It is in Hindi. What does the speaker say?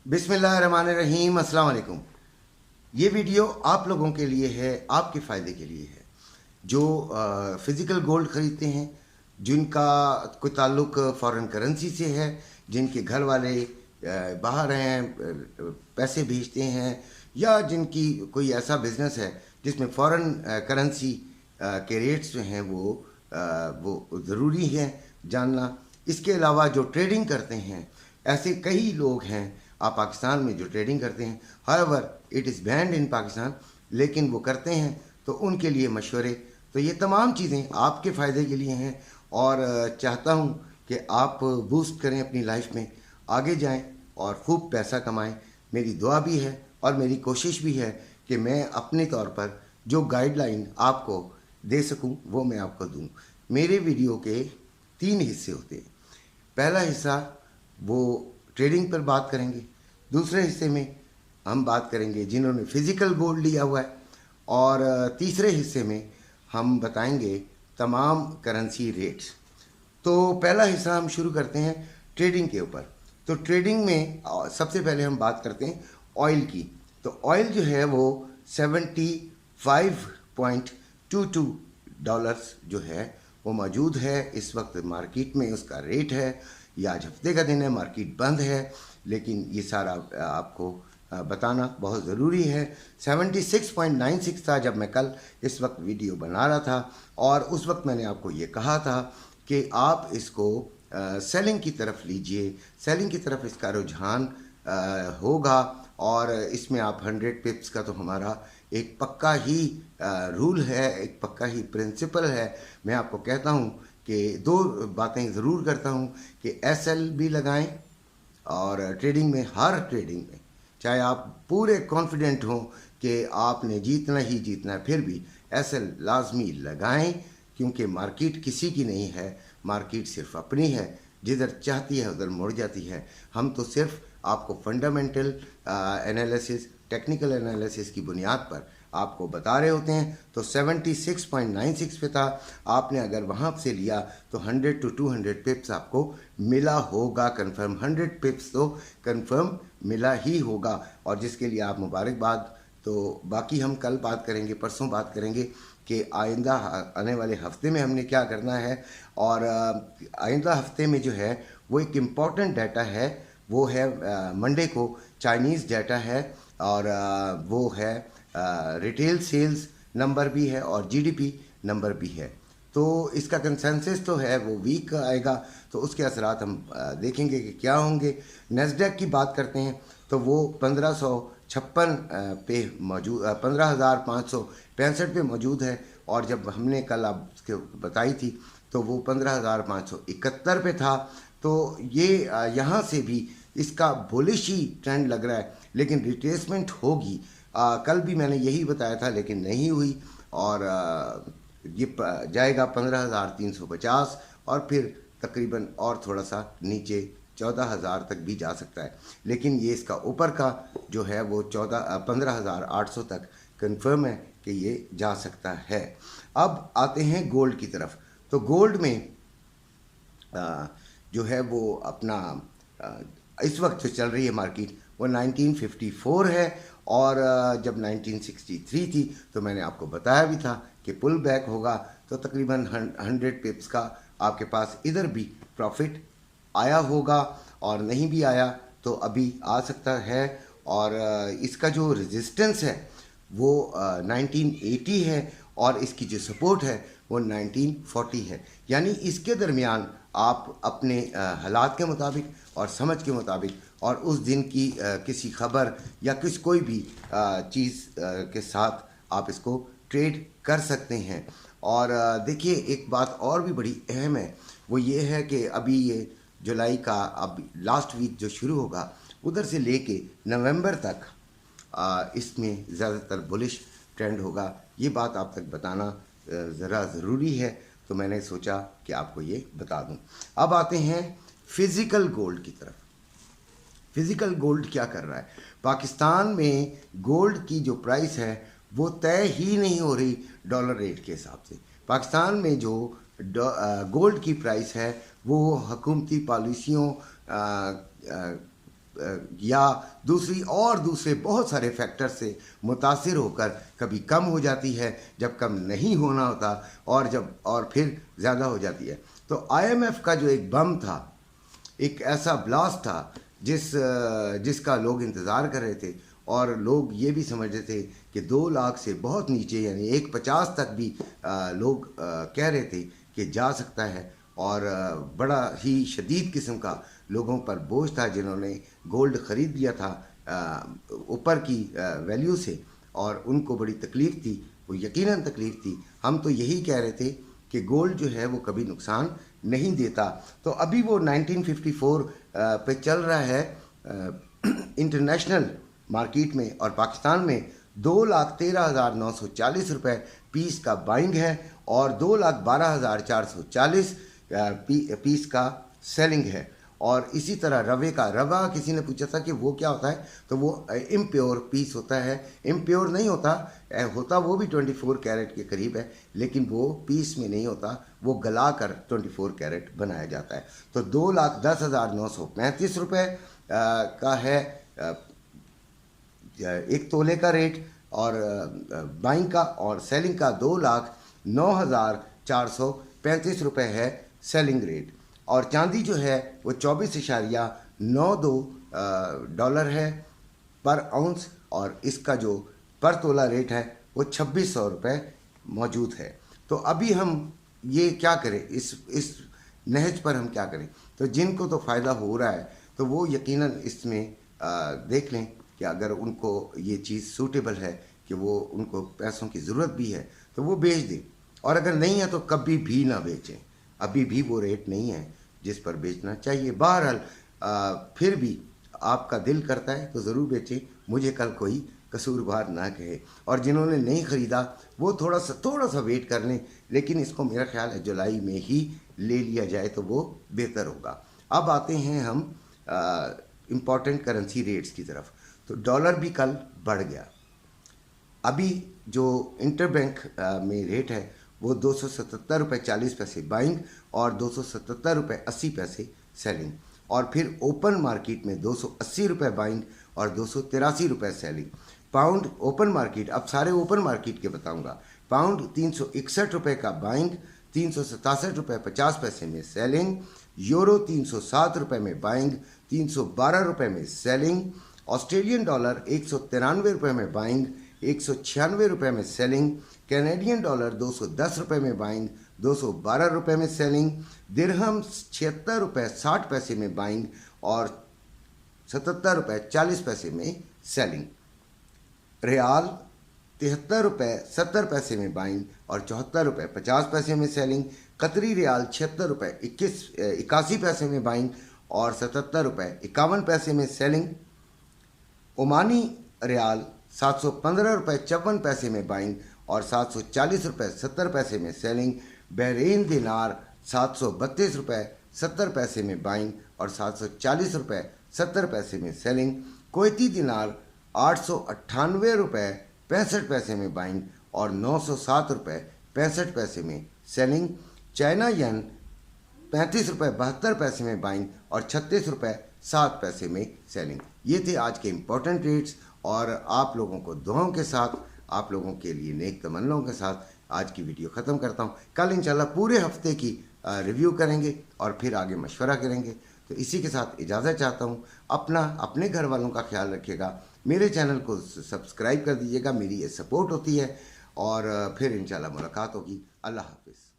बिस्मिल्लाहिर्रहमानिर्रहीम, अस्सलाम वालेकुम। ये वीडियो आप लोगों के लिए है, आपके फ़ायदे के लिए है जो फ़िज़िकल गोल्ड ख़रीदते हैं, जिनका कोई ताल्लुक़ फ़ॉरेन करेंसी से है, जिनके घर वाले बाहर हैं, पैसे भेजते हैं, या जिनकी कोई ऐसा बिज़नेस है जिसमें फ़ॉरेन करेंसी के रेट्स जो हैं वो ज़रूरी है जानना। इसके अलावा जो ट्रेडिंग करते हैं, ऐसे कई लोग हैं आप पाकिस्तान में जो ट्रेडिंग करते हैं, हाउएवर इट इज़ बैंड इन पाकिस्तान, लेकिन वो करते हैं, तो उनके लिए मशवरे। तो ये तमाम चीज़ें आपके फ़ायदे के लिए हैं और चाहता हूँ कि आप बूस्ट करें अपनी लाइफ में, आगे जाएं और ख़ूब पैसा कमाएं। मेरी दुआ भी है और मेरी कोशिश भी है कि मैं अपने तौर पर जो गाइडलाइन आपको दे सकूं वो मैं आपको दूं। मेरे वीडियो के 3 हिस्से होते हैं। पहला हिस्सा वो ट्रेडिंग पर बात करेंगे, दूसरे हिस्से में हम बात करेंगे जिन्होंने फ़िज़िकल गोल्ड लिया हुआ है, और तीसरे हिस्से में हम बताएंगे तमाम करेंसी रेट्स। तो पहला हिस्सा हम शुरू करते हैं ट्रेडिंग के ऊपर। तो ट्रेडिंग में सबसे पहले हम बात करते हैं ऑयल की। तो ऑयल जो है वो 75.22 डॉलर्स जो है वो मौजूद है इस वक्त मार्केट में। उसका रेट है, ये आज हफ्ते का दिन है, मार्केट बंद है, लेकिन ये सारा आपको बताना बहुत ज़रूरी है। 76.96 था जब मैं कल इस वक्त वीडियो बना रहा था, और उस वक्त मैंने आपको ये कहा था कि आप इसको सेलिंग की तरफ लीजिए, सेलिंग की तरफ इसका रुझान होगा, और इसमें आप 100 पिप्स का तो हमारा एक पक्का ही रूल है, एक पक्का ही प्रिंसिपल है। मैं आपको कहता हूँ कि 2 बातें ज़रूर करता हूँ कि SL भी लगाएं, और ट्रेडिंग में, हर ट्रेडिंग में, चाहे आप पूरे कॉन्फिडेंट हों कि आपने जीतना ही जीतना है, फिर भी SL लाजमी लगाएं, क्योंकि मार्केट किसी की नहीं है, मार्केट सिर्फ अपनी है, जिधर चाहती है उधर मुड़ जाती है। हम तो सिर्फ आपको फंडामेंटल एनालिसिस, टेक्निकल एनालिसिस की बुनियाद पर आपको बता रहे होते हैं। तो 76.96 पे था, आपने अगर वहाँ से लिया तो 100 to 200 पिप्स आपको मिला होगा कंफर्म। 100 पिप्स तो कंफर्म मिला ही होगा, और जिसके लिए आप मुबारकबाद। तो बाकी हम कल बात करेंगे, परसों बात करेंगे कि आइंदा आने वाले हफ्ते में हमने क्या करना है। और आइंदा हफ्ते में जो है वो एक इम्पॉर्टेंट डाटा है, वो है मंडे को चाइनीज़ डाटा है, और वो है रिटेल सेल्स नंबर भी है और GDP नंबर भी है। तो इसका कंसेंसस तो है वो वीक आएगा, तो उसके असरात हम देखेंगे कि क्या होंगे। नेस्डैक की बात करते हैं तो वो 1556 पे मौजूद, 15,565 पे मौजूद है, और जब हमने कल आपको बताई थी तो वो 15,571 पे था। तो ये यहाँ से भी इसका बुलिश ही ट्रेंड लग रहा है, लेकिन रिट्रेसमेंट होगी। कल भी मैंने यही बताया था, लेकिन नहीं हुई, और ये जाएगा 15,350, और फिर तकरीबन और थोड़ा सा नीचे 14,000 तक भी जा सकता है। लेकिन ये इसका ऊपर का जो है वो 15,800 तक कंफर्म है कि ये जा सकता है। अब आते हैं गोल्ड की तरफ। तो गोल्ड में जो है वो अपना इस वक्त जो चल रही है मार्केट वो 1954 है, और जब 1963 थी तो मैंने आपको बताया भी था कि पुल बैक होगा, तो तकरीबन 100 पिप्स का आपके पास इधर भी प्रॉफिट आया होगा, और नहीं भी आया तो अभी आ सकता है। और इसका जो रेजिस्टेंस है वो 1980 है, और इसकी जो सपोर्ट है वो 1940 है। यानी इसके दरमियान आप अपने हालात के मुताबिक और समझ के मुताबिक और उस दिन की किसी खबर या कोई भी चीज़ के साथ आप इसको ट्रेड कर सकते हैं। और देखिए, एक बात और भी बड़ी अहम है, वो ये है कि अभी ये जुलाई का अब लास्ट वीक जो शुरू होगा, उधर से लेके नवंबर तक इसमें ज़्यादातर बुलिश ट्रेंड होगा। ये बात आप तक बताना ज़रा ज़रूरी है, तो मैंने सोचा कि आपको ये बता दूं। अब आते हैं फ़िज़िकल गोल्ड की तरफ। फ़िज़िकल गोल्ड क्या कर रहा है? पाकिस्तान में गोल्ड की जो प्राइस है वो तय ही नहीं हो रही डॉलर रेट के हिसाब से। पाकिस्तान में जो गोल्ड की प्राइस है वो हुकूमती पॉलिसियों या दूसरे बहुत सारे फैक्टर से मुतासिर होकर कभी कम हो जाती है, जब कम नहीं होना होता और फिर ज़्यादा हो जाती है। तो IMF का जो एक बम था, एक ऐसा ब्लास्ट था जिसका लोग इंतज़ार कर रहे थे, और लोग ये भी समझते थे कि 2 लाख से बहुत नीचे यानी 1.50 तक भी लोग कह रहे थे कि जा सकता है। और बड़ा ही शदीद किस्म का लोगों पर बोझ था जिन्होंने गोल्ड ख़रीद लिया था ऊपर की वैल्यू से, और उनको बड़ी तकलीफ़ थी, वो यकीनन तकलीफ़ थी। हम तो यही कह रहे थे कि गोल्ड जो है वो कभी नुकसान नहीं देता। तो अभी वो 1954 पे चल रहा है इंटरनेशनल मार्केट में, और पाकिस्तान में 2,13,940 रुपये पीस का बाइंग है और 2,12,440 पीस का सेलिंग है। और इसी तरह रवा किसी ने पूछा था कि वो क्या होता है, तो वो इम्प्योर पीस होता है। इम्प्योर नहीं होता वो भी 24 कैरेट के करीब है, लेकिन वो पीस में नहीं होता, वो गला कर 24 कैरेट बनाया जाता है। तो 2,10,935 रुपये का है 1 तोले का रेट, और बाइंग का और सेलिंग का 2,09,435 रुपये है सेलिंग रेट। और चांदी जो है वो 24.92 डॉलर है पर आउंस, और इसका जो पर तोला रेट है वो 2600 रुपये मौजूद है। तो अभी हम ये क्या करें, इस नहज पर हम क्या करें? तो जिनको तो फ़ायदा हो रहा है तो वो यकीनन इसमें देख लें कि अगर उनको ये चीज़ सूटेबल है कि वो उनको पैसों की ज़रूरत भी है तो वो बेच दें, और अगर नहीं है तो कभी भी ना बेचें। अभी भी वो रेट नहीं है जिस पर बेचना चाहिए। बहरहाल फिर भी आपका दिल करता है तो ज़रूर बेचें, मुझे कल कोई कसूरवार ना कहे। और जिन्होंने नहीं ख़रीदा वो थोड़ा सा वेट कर लें, लेकिन इसको मेरा ख्याल है जुलाई में ही ले लिया जाए तो वो बेहतर होगा। अब आते हैं हम इम्पॉर्टेंट करेंसी रेट्स की तरफ। तो डॉलर भी कल बढ़ गया। अभी जो इंटरबैंक में रेट है वो 277 रुपये 40 पैसे बाइंग और 277 रुपये 80 पैसे सेलिंग, और फिर ओपन मार्केट में 280 रुपये बाइंग और 283 रुपये सेलिंग। पाउंड ओपन मार्केट, अब सारे ओपन मार्केट के बताऊंगा। पाउंड 361 रुपये का बाइंग, 367 रुपये 50 पैसे में सेलिंग। यूरो 307 रुपये में बाइंग, 312 रुपये में सेलिंग। ऑस्ट्रेलियन डॉलर 193 रुपये में बाइंग, 196 रुपये में सेलिंग। कैनेडियन डॉलर 210 रुपये में बाइंग, 212 रुपये में सेलिंग। दिरहम 76 रुपये 60 पैसे में बाइंग और 77 रुपये 40 पैसे में सेलिंग। रियाल 73 रुपये 70 पैसे में बाइंग और 74 रुपये 50 पैसे में सेलिंग। कतरी रियाल 76 रुपये 81 पैसे में बाइंग और 77 रुपये 51 पैसे में सेलिंग। ओमानी रियाल 715 रुपये 54 पैसे में बाइंग और 740 रुपये 70 पैसे में सेलिंग। बहरीन दिनार 732 रुपये 70 पैसे में बाइंग और 740 रुपये 70 पैसे में सेलिंग। कुवैती दिनार 898 रुपये 65 पैसे में बाइंग और 907 रुपये 65 पैसे में सेलिंग। चाइना येन 35 रुपये 72 पैसे में बाइंग और 36 रुपये 7 पैसे में सेलिंग। ये थे आज के इम्पोर्टेंट रेट्स, और आप लोगों को दुआओं के साथ, आप लोगों के लिए नेक तमन्नाओं के साथ आज की वीडियो ख़त्म करता हूँ। कल इंशाल्लाह पूरे हफ्ते की रिव्यू करेंगे और फिर आगे मशवरा करेंगे। तो इसी के साथ इजाज़त चाहता हूँ। अपने घर वालों का ख्याल रखिएगा, मेरे चैनल को सब्सक्राइब कर दीजिएगा, मेरी ये सपोर्ट होती है, और फिर इंशाल्लाह मुलाकात होगी। अल्लाह हाफिज़।